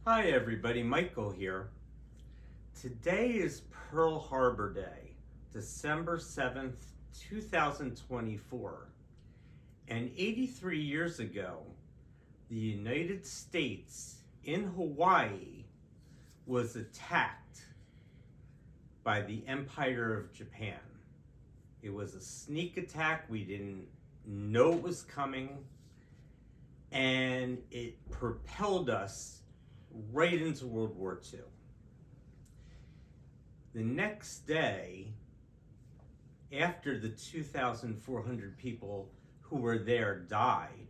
Hi everybody, Michael here. Today is Pearl Harbor Day, December 7th, 2024. And 83 years ago, the United States in Hawaii was attacked by the Empire of Japan. It was a sneak attack. We didn't know it was coming, and it propelled us right into World War II. The next day, after the 2,400 people who were there died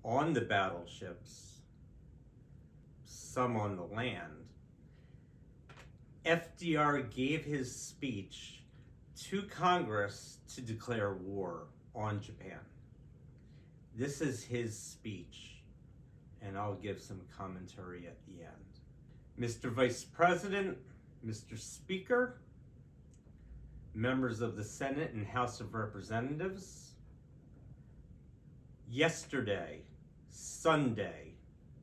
on the battleships, some on the land, FDR gave his speech to Congress to declare war on Japan. This is his speech, and I'll give some commentary at the end. Mr. Vice President, Mr. Speaker, members of the Senate and House of Representatives, yesterday, Sunday,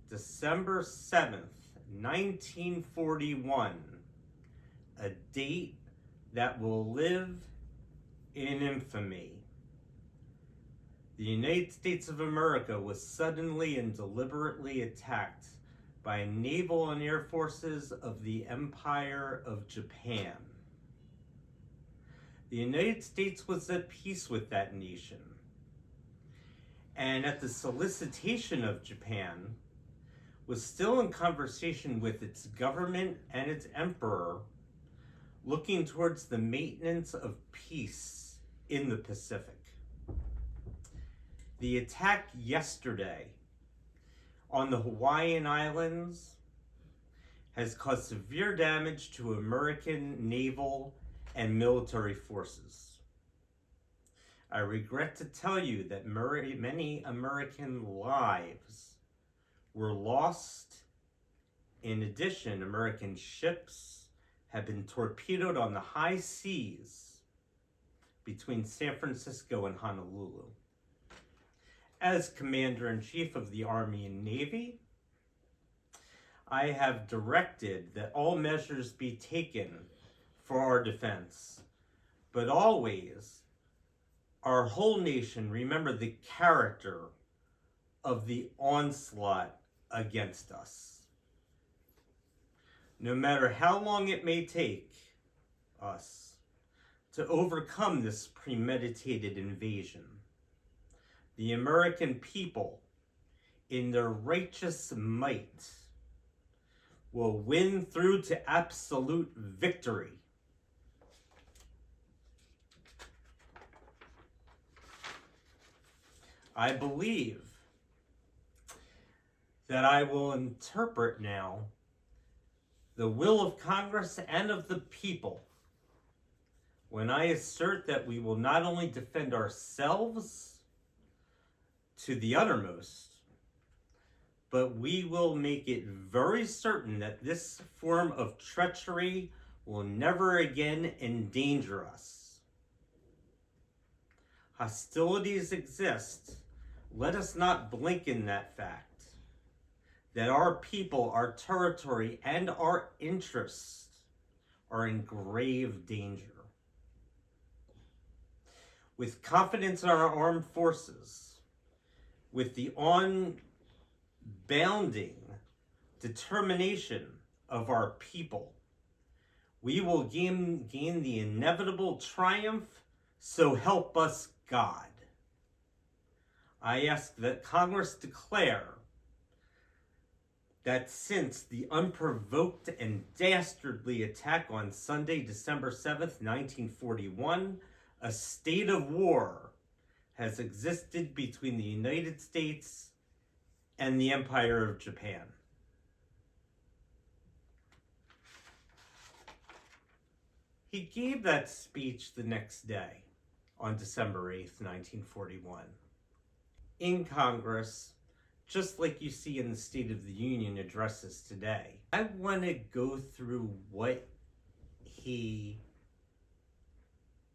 December 7th, 1941, a date that will live in infamy. The United States of America was suddenly and deliberately attacked by naval and air forces of the Empire of Japan. The United States was at peace with that nation, and at the solicitation of Japan, was still in conversation with its government and its emperor, looking towards the maintenance of peace in the Pacific. The attack yesterday on the Hawaiian Islands has caused severe damage to American naval and military forces. I regret to tell you that many American lives were lost. In addition, American ships have been torpedoed on the high seas between San Francisco and Honolulu. As Commander-in-Chief of the Army and Navy, I have directed that all measures be taken for our defense, but always, our whole nation remember the character of the onslaught against us. No matter how long it may take us to overcome this premeditated invasion, the American people, in their righteous might, will win through to absolute victory. I believe that I will interpret now the will of Congress and of the people when I assert that we will not only defend ourselves to the uttermost, but we will make it very certain that this form of treachery will never again endanger us. Hostilities exist. Let us not blink in that fact, that our people, our territory, and our interests are in grave danger. With confidence in our armed forces, with the unbounding determination of our people, we will gain the inevitable triumph, so help us God. I ask that Congress declare that since the unprovoked and dastardly attack on Sunday, December 7th, 1941, a state of war has existed between the United States and the Empire of Japan. He gave that speech the next day, on December 8th, 1941, in Congress, just like you see in the State of the Union addresses today. I want to go through what he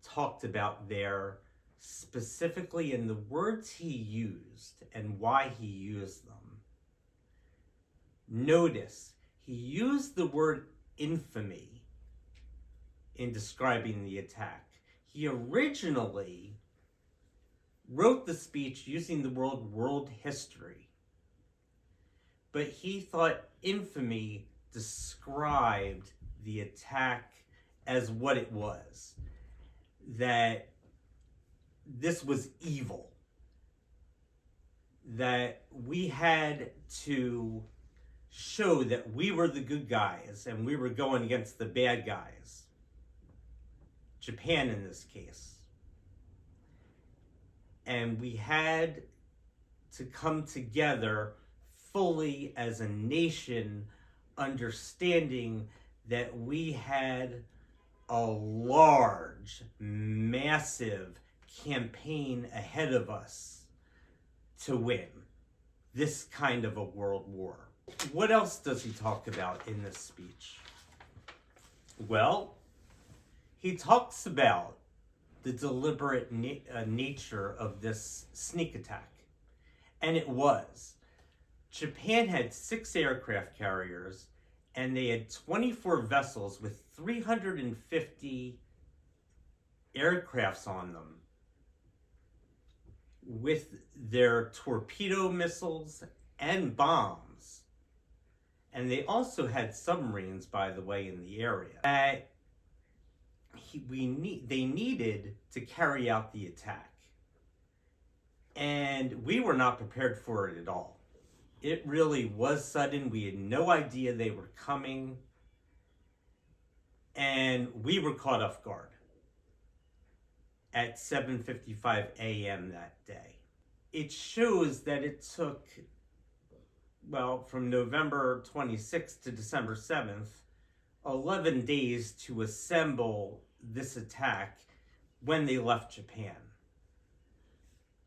talked about there, specifically in the words he used and why he used them. Notice, he used the word infamy in describing the attack. He originally wrote the speech using the word world history, but he thought infamy described the attack as what it was, that this was evil, that we had to show that we were the good guys and we were going against the bad guys, Japan in this case. And we had to come together fully as a nation, understanding that we had a large, massive campaign ahead of us to win this kind of a world war. What else does he talk about in this speech? Well, he talks about the deliberate nature of this sneak attack. And it was. Japan had 6 aircraft carriers, and they had 24 vessels with 350 aircrafts on them, with their torpedo missiles and bombs. And they also had submarines, by the way, in the area that they needed to carry out the attack. And we were not prepared for it at all. It really was sudden. We had no idea they were coming. And we were caught off guard at 7:55 a.m. that day. It shows that it took, well, from November 26th to December 7th, 11 days to assemble this attack when they left Japan.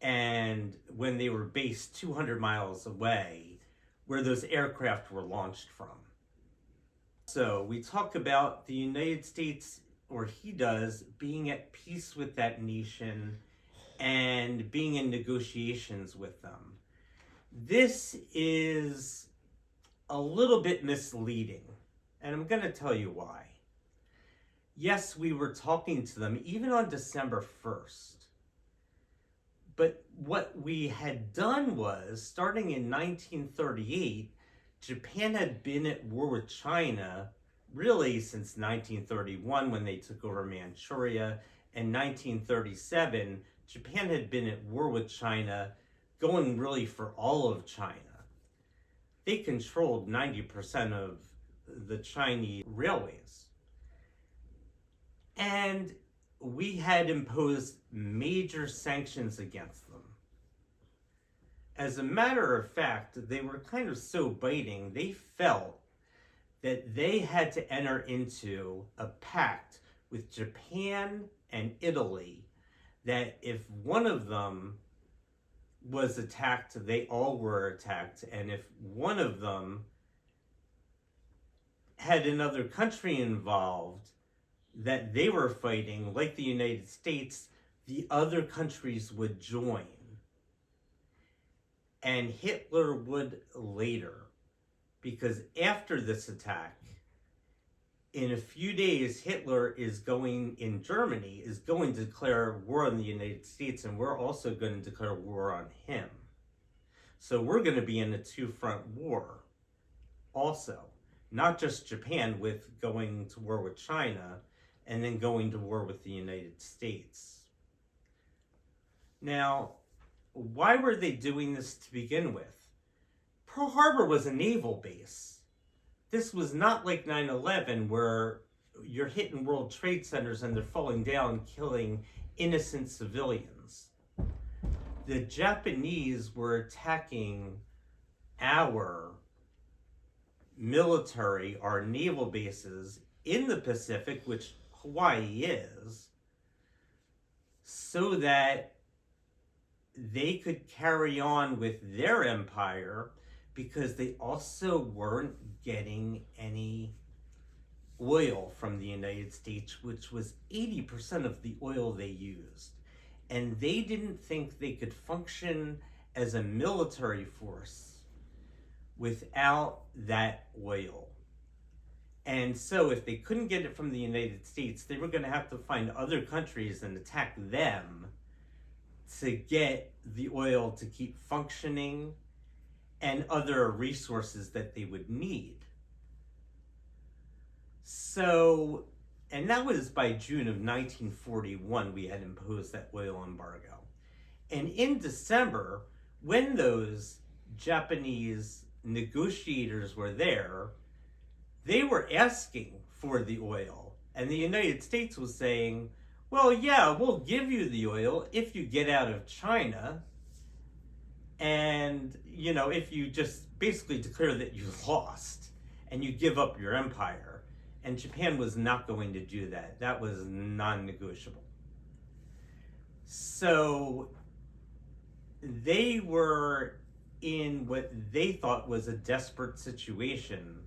And when they were based 200 miles away, where those aircraft were launched from. So we talk about the United States, or he does, being at peace with that nation and being in negotiations with them. This is a little bit misleading, and I'm going to tell you why. Yes, we were talking to them even on December 1st. But what we had done was, starting in 1938, Japan had been at war with China really since 1931 when they took over Manchuria. In 1937, Japan had been at war with China, going really for all of China. They controlled 90% of the Chinese railways. And we had imposed major sanctions against them. As a matter of fact, they were kind of so biting, they felt that they had to enter into a pact with Japan and Italy that if one of them was attacked, they all were attacked, and if one of them had another country involved that they were fighting, like the United States, the other countries would join. And Hitler would later, because after this attack, in a few days, Hitler is going, in Germany, is going to declare war on the United States, and we're also going to declare war on him. So we're going to be in a two-front war also. Not just Japan with going to war with China, and then going to war with the United States. Now, why were they doing this to begin with? Pearl Harbor was a naval base. This was not like 9/11 where you're hitting World Trade Centers and they're falling down, killing innocent civilians. The Japanese were attacking our military, our naval bases in the Pacific, which Hawaii is, so that they could carry on with their empire, because they also weren't getting any oil from the United States, which was 80% of the oil they used. And they didn't think they could function as a military force without that oil. And so if they couldn't get it from the United States, they were going to have to find other countries and attack them to get the oil to keep functioning and other resources that they would need. So, and that was by June of 1941, we had imposed that oil embargo. And in December, when those Japanese negotiators were there, they were asking for the oil. And the United States was saying, well, yeah, we'll give you the oil if you get out of China. And, you know, if you just basically declare that you lost and you give up your empire. And Japan was not going to do that. That was non-negotiable. So they were in what they thought was a desperate situation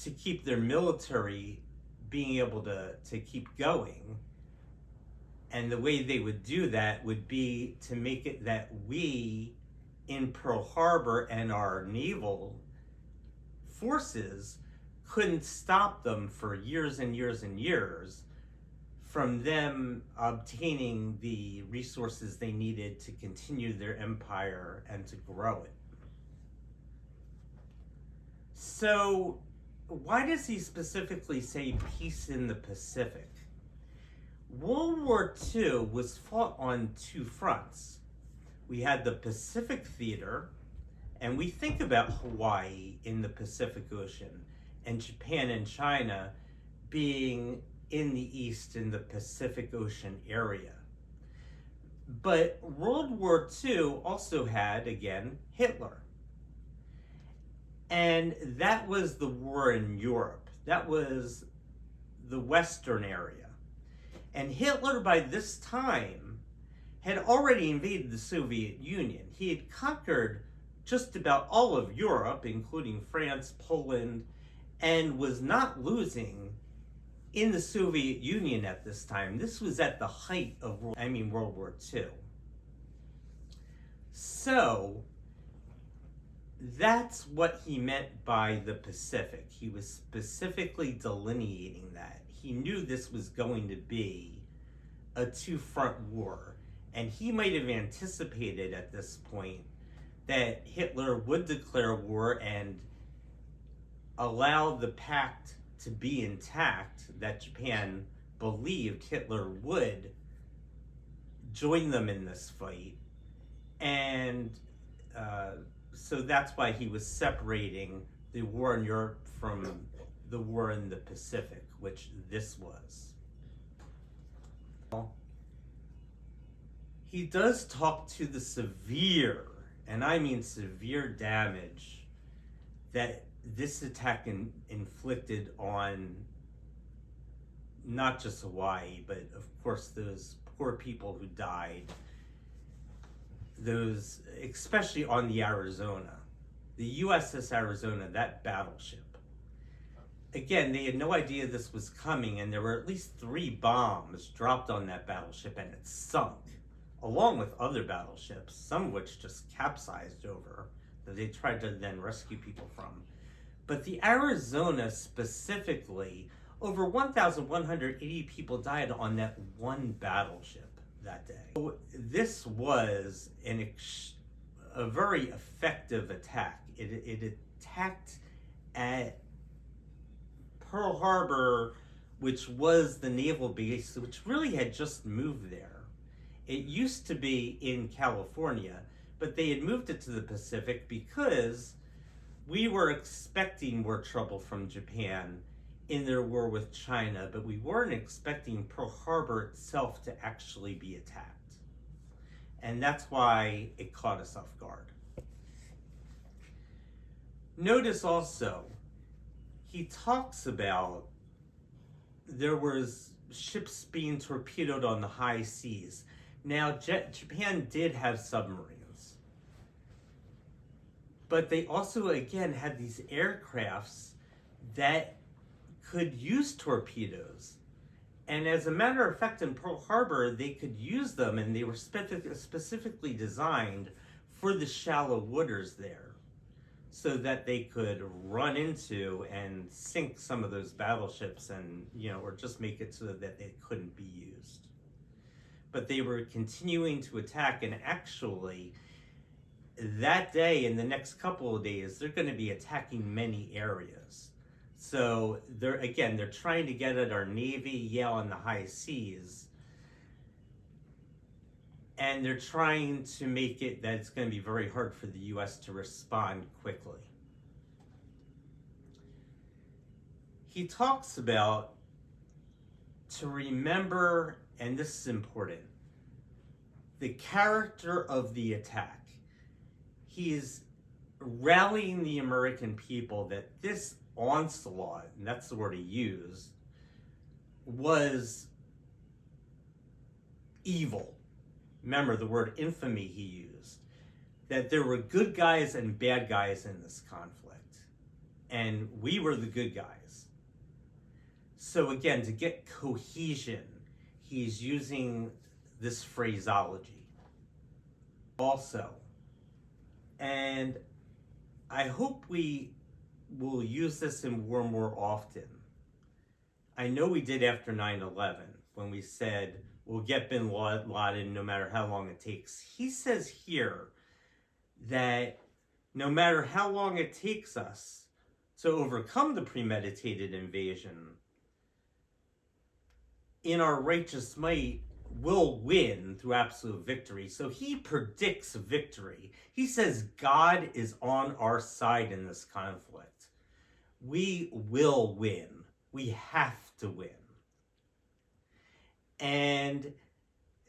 to keep their military being able to keep going. And the way they would do that would be to make it that we in Pearl Harbor and our naval forces couldn't stop them for years and years and years from them obtaining the resources they needed to continue their empire and to grow it. So why does he specifically say peace in the Pacific? World War II was fought on two fronts. We had the Pacific Theater, and we think about Hawaii in the Pacific Ocean, and Japan and China being in the east in the Pacific Ocean area. But World War II also had, again, Hitler. And that was the war in Europe. That was the Western area. And Hitler, by this time, had already invaded the Soviet Union. He had conquered just about all of Europe, including France, Poland, and was not losing in the Soviet Union at this time. This was at the height of World War II. So that's what he meant by the Pacific. He was specifically delineating that. He knew this was going to be a two-front war, and he might have anticipated at this point that Hitler would declare war and allow the pact to be intact, that Japan believed Hitler would join them in this fight. And so that's why he was separating the war in Europe from the war in the Pacific, which this was. He does talk to the severe, and I mean severe, damage that this attack inflicted on not just Hawaii, but of course those poor people who died, those, especially on the Arizona, the USS Arizona, that battleship. Again, they had no idea this was coming, and there were at least 3 bombs dropped on that battleship, and it sunk, along with other battleships, some of which just capsized over, that they tried to then rescue people from. But the Arizona specifically, over 1,180 people died on that one battleship that day. So this was a very effective attack. It attacked at Pearl Harbor, which was the naval base, which really had just moved there. It used to be in California, but they had moved it to the Pacific because we were expecting more trouble from Japan in their war with China, but we weren't expecting Pearl Harbor itself to actually be attacked. And that's why it caught us off guard. Notice also, he talks about there was ships being torpedoed on the high seas. Now, Japan did have submarines, but they also, again, had these aircrafts that could use torpedoes. And as a matter of fact, in Pearl Harbor, they could use them, and they were specifically designed for the shallow waters there. so that they could run into and sink some of those battleships and, or just make it so that they couldn't be used. But they were continuing to attack, and actually, that day and the next couple of days, they're going to be attacking many areas. So they're trying to get at our Navy, on the high seas. And they're trying to make it that it's going to be very hard for the U.S. to respond quickly. He talks about to remember, and this is important, the character of the attack. He's rallying the American people that this onslaught, and that's the word he used, was evil. Remember the word infamy he used. That there were good guys and bad guys in this conflict. And we were the good guys. So again, to get cohesion, he's using this phraseology. Also, and I hope we will use this in war more often. I know we did after 9/11 when we said, we'll get bin Laden no matter how long it takes. He says here that no matter how long it takes us to overcome the premeditated invasion, in our righteous might, we'll win through absolute victory. So he predicts victory. He says God is on our side in this conflict. We will win. We have to win. And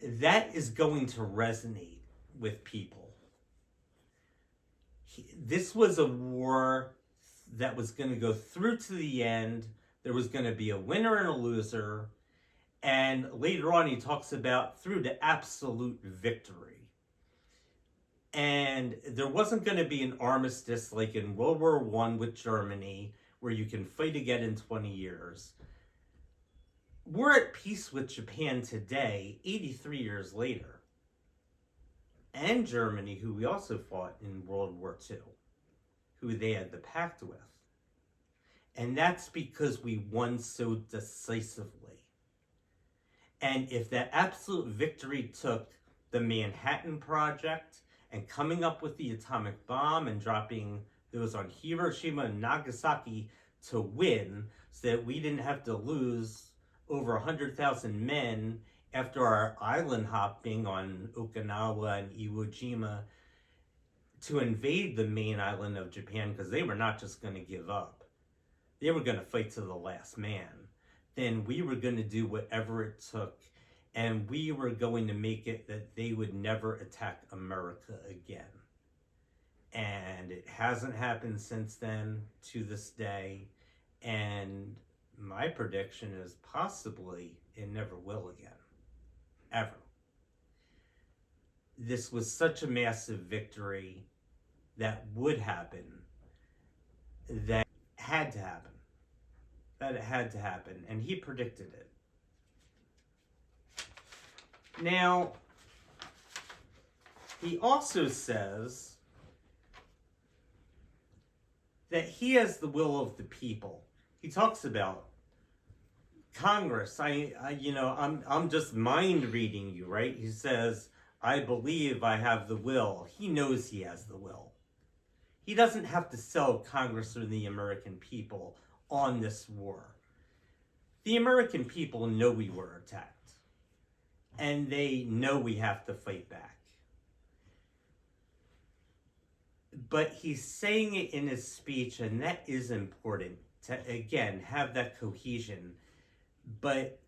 that is going to resonate with people. This was a war that was going to go through to the end. There was going to be a winner and a loser. And later on, he talks about through to absolute victory. And there wasn't going to be an armistice like in World War I with Germany, where you can fight again in 20 years. We're at peace with Japan today, 83 years later. And Germany, who we also fought in World War II, who they had the pact with. And that's because we won so decisively. And if that absolute victory took the Manhattan Project and coming up with the atomic bomb and dropping those on Hiroshima and Nagasaki to win, so that we didn't have to lose over 100,000 men after our island hopping on Okinawa and Iwo Jima to invade the main island of Japan, because they were not just going to give up. They were going to fight to the last man. Then we were going to do whatever it took, and we were going to make it that they would never attack America again. And it hasn't happened since then to this day. And my prediction is possibly it never will again. Ever. This was such a massive victory that would happen, that had to happen. That it had to happen. And he predicted it. Now, he also says that he has the will of the people. He talks about Congress. I'm just mind reading you, right? He says, I believe I have the will. He knows he has the will. He doesn't have to sell Congress or the American people on this war. The American people know we were attacked. And they know we have to fight back. But he's saying it in his speech, and that is important to, again, have that cohesion. But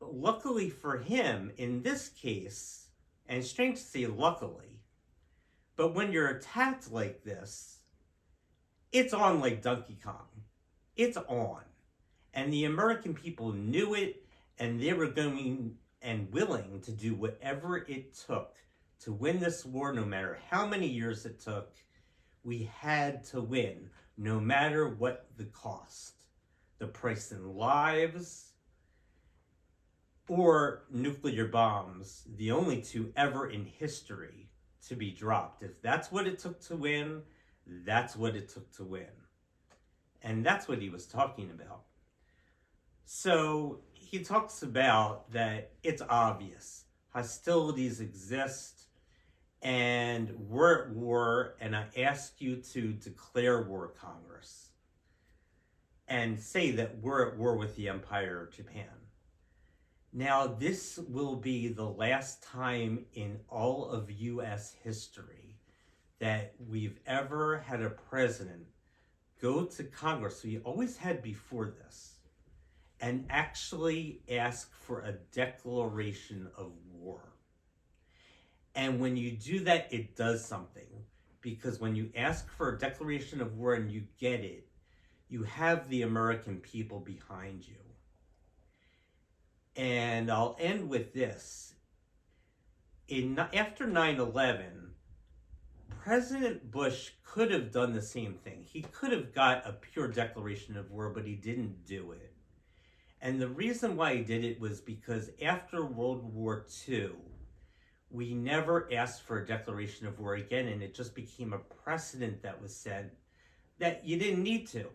luckily for him, in this case, and it's strange to say luckily, but when you're attacked like this, it's on like Donkey Kong. It's on. And the American people knew it, and they were going and willing to do whatever it took to win this war, no matter how many years it took. We had to win, no matter what the cost. The price in lives or nuclear bombs, the only two ever in history to be dropped. If that's what it took to win, That's what it took to win. And that's what he was talking about. So he talks about that it's obvious hostilities exist and we're at war, and I ask you to declare war, Congress, and say that we're at war with the Empire of Japan. Now, this will be the last time in all of U.S. history that we've ever had a president go to Congress, so you always had before this, and actually ask for a declaration of war. And when you do that, it does something. Because when you ask for a declaration of war and you get it, you have the American people behind you. And I'll end with this. After 9/11, President Bush could have done the same thing. He could have got a pure declaration of war, but he didn't do it. And the reason why he did it was because after World War II, we never asked for a declaration of war again, and it just became a precedent that was set that you didn't need to.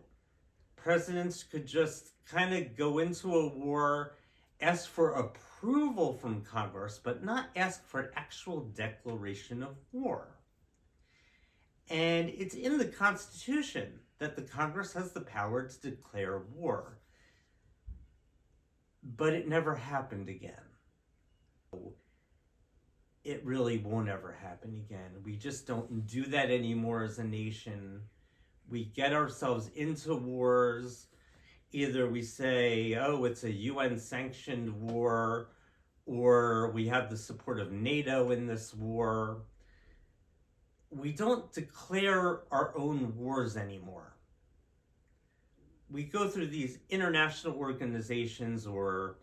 Presidents could just kind of go into a war, ask for approval from Congress, but not ask for an actual declaration of war. And it's in the Constitution that the Congress has the power to declare war. But it never happened again. It really won't ever happen again. We just don't do that anymore as a nation. We get ourselves into wars. Either we say, oh, it's a UN-sanctioned war, or we have the support of NATO in this war. We don't declare our own wars anymore. We go through these international organizations, or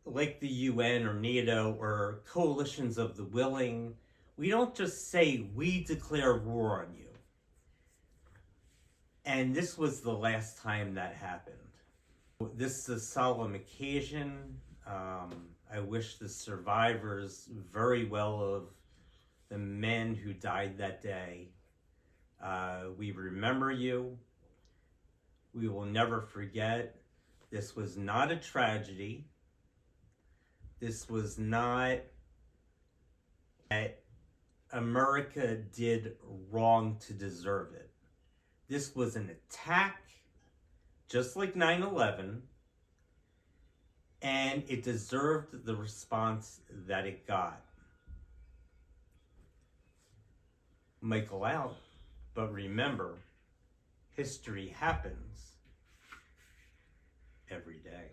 like the UN or NATO or coalitions of the willing. We don't just say, we declare war on you. And this was the last time that happened. This is a solemn occasion. I wish the survivors very well of the men who died that day. We remember you. We will never forget. This was not a tragedy. This was not that America did wrong to deserve it. This was an attack, just like 9/11, and it deserved the response that it got. Michael out, but remember, history happens every day.